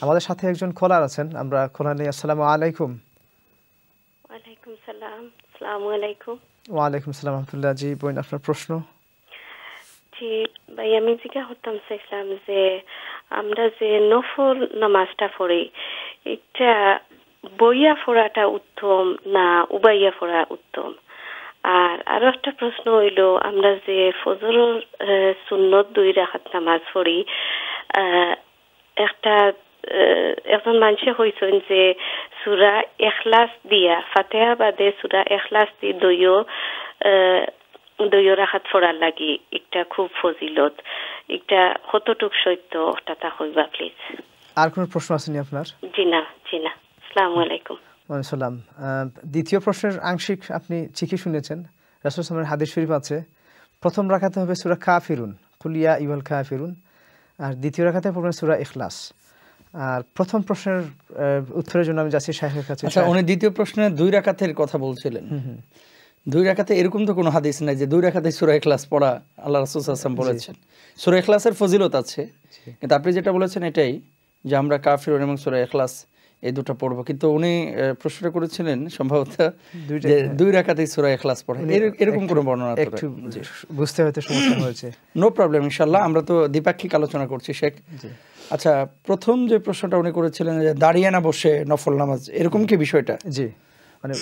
আমাদের সাথে একজন কলার আছেন, আমরা কলার নিয়ে। আসসালামু আলাইকুম। ওয়ালাইকুম সালাম। আসসালামু আলাইকুম। ওয়ালাইকুম সালাম রহমতুল্লাহ। জি বোন, আপনার প্রশ্ন? জি ভাই, আমি জিজ্ঞাসা করতাম চাইছিলাম যে আমরা যে নফল নামাজটা পড়ি, এটা বইয়া পড়াটা উত্তম না উবাইয়া পড়া উত্তম? আর আরো একটা প্রশ্ন হইল, আমরা যে ফজরের সুন্নত 2 রাকাত নামাজ পড়ি, একটা একজন মানুষে কইছেন যে সূরা ইখলাস দিয়া, ফাতিহা বাদে সূরা ইখলাস দি দইও রাখাত পড়ার লাগি একটা খুব ফজিলত, একটা কতটুক সত্য ওটা কইবা প্লিজ। আর কোন প্রশ্ন আসেনি আপনার? জি না। আসসালামু আলাইকুম। ওয়ালাইকুম সালাম। দ্বিতীয় প্রশ্নের আংশিক আপনি ঠিকই শুনেছেন। রাসূল সাল্লাল্লাহু আলাইহি ওয়াসাল্লামের হাদিস শরীফ আছে, প্রথম রাকাতে হবে সূরা কাফিরুন, কুল ইয়া আইয়ুহাল কাফিরুন, আর দ্বিতীয় রাকাতে পড়বেন সূরা ইখলাস। আর প্রথম প্রশ্নের উত্তরের জন্য আমি যাচ্ছি শাইখের কাছে। আচ্ছা, উনি দ্বিতীয় প্রশ্নে 2 রাকাতের কথা বলছিলেন। 2 রাকাতে এরকম তো কোনো হাদিস নাই যে 2 রাকাতে সূরা ইখলাস পড়া আল্লাহ রাসূল সাল্লাল্লাহু আলাইহি ওয়াসাল্লাম বলেছেন। সূরা ইখলাসের ফজিলত আছে, কিন্তু আপনি যেটা বলেছেন এটাই যে আমরা কাফিরুন এবং সূরা ইখলাস এই দুটো পড়বো, কিন্তু উনি প্রশ্নটা করেছিলেন সম্ভবত যে 2 রাকাতে সূরা ইখলাস পড়ে, এরকম কোনো বর্ণনা তো একটু বুঝতে হয়তো সমস্যা হয়েছে। নো প্রবলেম, ইনশাআল্লাহ আমরা তো দ্বিপাক্ষিক আলোচনা করছি শেখ। আচ্ছা, প্রথম যে প্রশ্নটা উনি করেছিলেন যে দাঁড়িয়ে না বসে নফল নামাজ, এরকম কি বিষয়টা? জি, মানে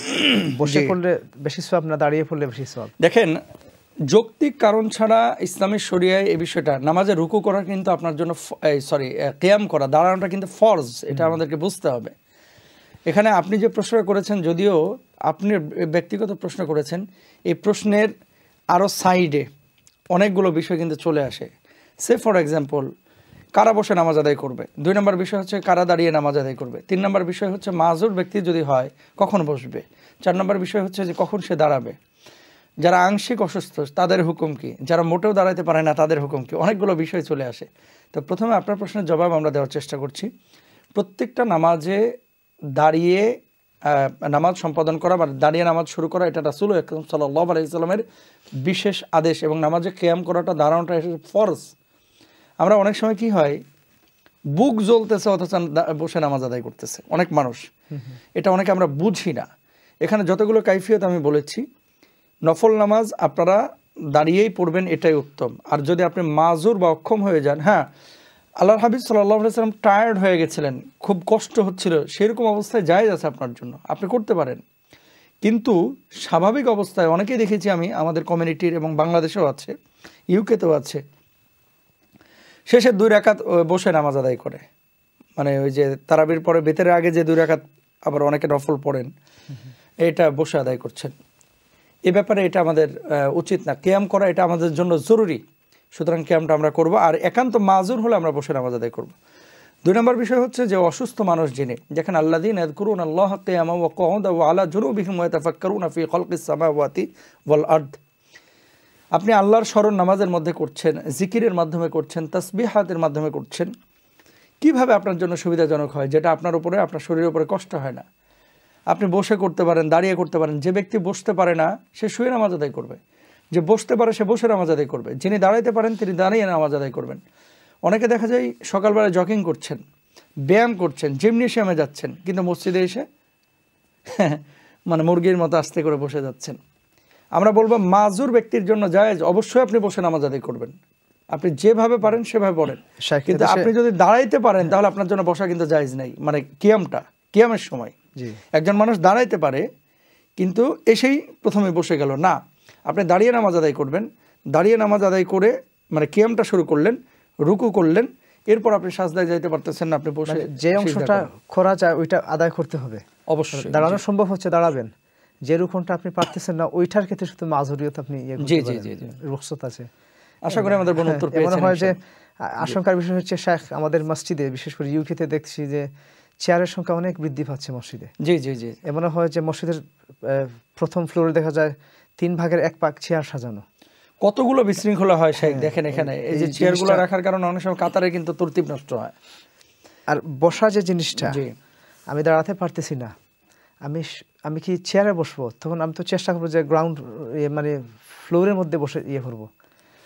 বসে পড়লে বেশি সওয়াব না দাঁড়িয়ে পড়লে বেশি সওয়াব? দেখেন, যৌক্তিক কারণ ছাড়া ইসলামের শরিয়ায় এই বিষয়টা, নামাজে রুকু করা কিন্তু আপনার জন্য কিয়াম করা, দাঁড়ানোটা কিন্তু ফরজ, এটা আমাদেরকে বুঝতে হবে। এখানে আপনি যে প্রশ্নটা করেছেন, যদিও আপনি ব্যক্তিগত প্রশ্ন করেছেন, এই প্রশ্নের আরও সাইডে অনেকগুলো বিষয় কিন্তু চলে আসে। সে ফর এক্সাম্পল, কারা বসে নামাজ আদায় করবে, 2 নম্বর বিষয় হচ্ছে কারা দাঁড়িয়ে নামাজ আদায় করবে, 3 নম্বর বিষয় হচ্ছে মাজুর ব্যক্তি যদি হয় কখন বসবে, 4 নম্বর বিষয় হচ্ছে যে কখন সে দাঁড়াবে, যারা আংশিক অসুস্থ তাদের হুকুম কি, যারা মোটেও দাঁড়াতে পারে না তাদের হুকুম কি, অনেকগুলো বিষয় চলে আসে। তো প্রথমে আপনার প্রশ্নের জবাব আমরা দেওয়ার চেষ্টা করছি। প্রত্যেকটা নামাজে দাঁড়িয়ে নামাজ সম্পাদন করা বা দাঁড়িয়ে নামাজ শুরু করা, এটা রাসূল আকরাম সাল্লাল্লাহু আলাইহি ওয়াসাল্লামের বিশেষ আদেশ, এবং নামাজে কিয়াম করাটা, দাঁড়ানোটা ফরজ। আমরা অনেক সময় কি হয়, বুক জ্বলতেছে অথচ বসে নামাজ আদায় করতেছে অনেক মানুষ, এটা অনেকে আমরা বুঝি না। এখানে যতগুলো কাইফিয়ত আমি বলেছি, নফল নামাজ আপনারা দাঁড়িয়েই পড়বেন, এটাই উত্তম। আর যদি আপনি মাজুর বা অক্ষম হয়ে যান, হ্যাঁ, আল্লাহর হাবিব সাল্লাল্লাহু আলাইহি ওয়াসাল্লাম টায়ার্ড হয়ে গেছিলেন, খুব কষ্ট হচ্ছিল, সেরকম অবস্থায় জায়েজ আছে আপনার জন্য, আপনি করতে পারেন। কিন্তু স্বাভাবিক অবস্থায় অনেকেই দেখেছি আমি, আমাদের কমিউনিটির এবং বাংলাদেশেও আছে, ইউকেতেও আছে, শেষে 2 রাকাত বসে নামাজ আদায় করে, মানে ওই যে তারাবির পরে বেতের আগে যে 2 রাকাত আবার অনেকে নফল পড়েন, এটা বসে আদায় করছেন। এ ব্যাপারে এটা আমাদের উচিত না, কিয়াম করা এটা আমাদের জন্য জরুরি, সুতরাং কিয়ামটা আমরা করব। আর একান্ত মাজুর হলে আমরা বসে নামাজ আদায় করব। 2 নম্বর বিষয় হচ্ছে যে অসুস্থ মানুষ যিনি, দেখেন আল্লাযীনা ইয়াযকুরুনা আল্লাহা কিয়ামান ওয়া কুউদান ওয়া আলা জুনুবিহিম ওয়া ইয়াতাফাক্কারুনা ফি খালকিস সামাওয়াতি ওয়াল আরদ, আপনি আল্লাহর স্মরণ নামাজের মধ্যে করছেন, জিকিরের মাধ্যমে করছেন, তাসবিহাতের মাধ্যমে করছেন, কিভাবে আপনার জন্য সুবিধাজনক হয়, যেটা আপনার উপরে, আপনার শরীরের উপরে কষ্ট হয় না। আপনি বসে করতে পারেন, দাঁড়িয়ে করতে পারেন। যে ব্যক্তি বসতে পারে না সে শুয়ে নামাজ আদায় করবে, যে বসতে পারে সে বসে নামাজ আদায় করবে, যিনি দাঁড়াইতে পারেন তিনি দাঁড়িয়ে নামাজ আদায় করবেন। অনেকে দেখা যায় সকালবেলা জগিং করছেন, ব্যায়াম করছেন, জিমনেশিয়ামে যাচ্ছেন, কিন্তু মসজিদে এসে মানে মুরগির মতো আস্তে করে বসে যাচ্ছেন। আমরা বলবো মাজুর ব্যক্তির জন্য জায়েজ, অবশ্যই আপনি বসে নামাজ আদায় করবেন, আপনি যেভাবে পারেন সেভাবে পড়েন। কিন্তু আপনি যদি দাঁড়াইতে পারেন তাহলে আপনার জন্য বসা কিন্তু জায়েজ নাই, মানে কিয়ামের সময় একজন মানুষ দাঁড়াইতে পারে কিন্তু এসেই প্রথমে বসে গেল না, আপনি দাঁড়িয়ে নামাজ আদায় করবেন। দাঁড়িয়ে নামাজ আদায় করে মানে কিয়ামটা শুরু করলেন, রুকু করলেন, এরপর আপনি সাজদায় যাইতে পারতেছেন না, আপনি বসে যে অংশটা করা যায় ওইটা আদায় করতে হবে। অবশ্যই দাঁড়ানো সম্ভব হচ্ছে দাঁড়াবেন, যে রুকুনটা আপনি পারতেছেন না ওইটার ক্ষেত্রে শুধু মাজুরিয়ত আপনি রুখসত আছে। আশা করি আমাদের বোন উত্তর পেয়েছেন। মনে হয় যে আশঙ্কার বিষয় হচ্ছে শেখ, আমাদের মসজিদে বিশেষ করে ইউকেতে দেখছি যে চেয়ারের সংখ্যা অনেক বৃদ্ধি পাচ্ছে মসজিদে। জি জি জি, এমন হয় যে মসজিদের প্রথম ফ্লোরে দেখা যায় 3 ভাগের 1 ভাগ চেয়ার সাজানো, কতগুলো বিশৃঙ্খলা হয় শেখ। দেখেন এখানে এই যে চেয়ারগুলো রাখার কারণে অনেক সময় কাতারে কিন্তু তরতিব নষ্ট হয়। আর বসা যে জিনিসটা, আমি দাঁড়াতে পারতেছি না, আমি কি চেয়ারে বসবো, তখন আমি তো চেষ্টা করবো যে গ্রাউন্ড মানে ফ্লোরের মধ্যে বসে করবো।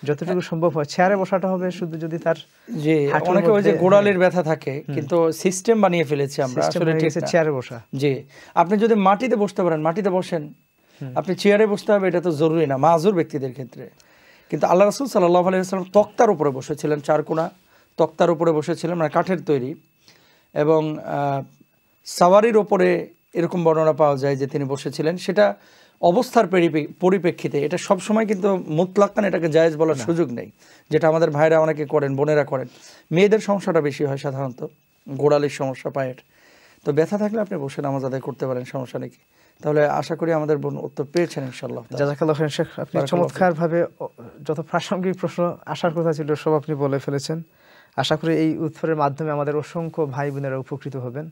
যতটুকু সম্ভব হয় চেয়ারে বসাটা হবে শুধু যদি তার যে অনেকে ওই যে গোড়ালির ব্যথা থাকে কিন্তু সিস্টেম বানিয়ে ফেলেছি আমরা আসলে ঠিক না চেয়ারে বসা। জি আপনি যদি মাটিতে বসতে পারেন মাটিতে বসেন, আপনি চেয়ারে বসতে হবে এটা তো জরুরি না মাযুর ব্যক্তিদের ক্ষেত্রে। কিন্তু আল্লাহ রাসূল সাল্লাল্লাহু আলাইহি ওয়াসাল্লাম তক্তার উপরে বসেছিলেন, চারকোনা তক্তার উপরে বসেছিলেন, মানে কাঠের তৈরি, এবং সাওয়ারির ওপরে এরকম বর্ণনা পাওয়া যায় যে তিনি বসেছিলেন। সেটা অবস্থার পরিপ্রেক্ষিতে, এটা সবসময় কিন্তু মুতলাকান এটাকে জায়েজ বলার সুযোগ নেই, যেটা আমাদের ভাইরা অনেকে করেন, বোনেরা করেন। মেয়েদের সমস্যাটা বেশি হয় সাধারণত, গোড়ালির সমস্যা পায়ের। তো ব্যথা থাকলে আপনি বসে নামাজ আদায় করতে পারেন, সমস্যা নেই। তাহলে আশা করি আমাদের বোন উত্তর পেয়েছেন ইনশাআল্লাহ। জাযাকাল্লাহু খাইরান শেখ, আপনি চমৎকারভাবে যত প্রাসঙ্গিক প্রশ্ন আসার কথা ছিল সব আপনি বলে ফেলেছেন। আশা করি এই উত্তরের মাধ্যমে আমাদের অসংখ্য ভাই বোনেরা উপকৃত হবেন।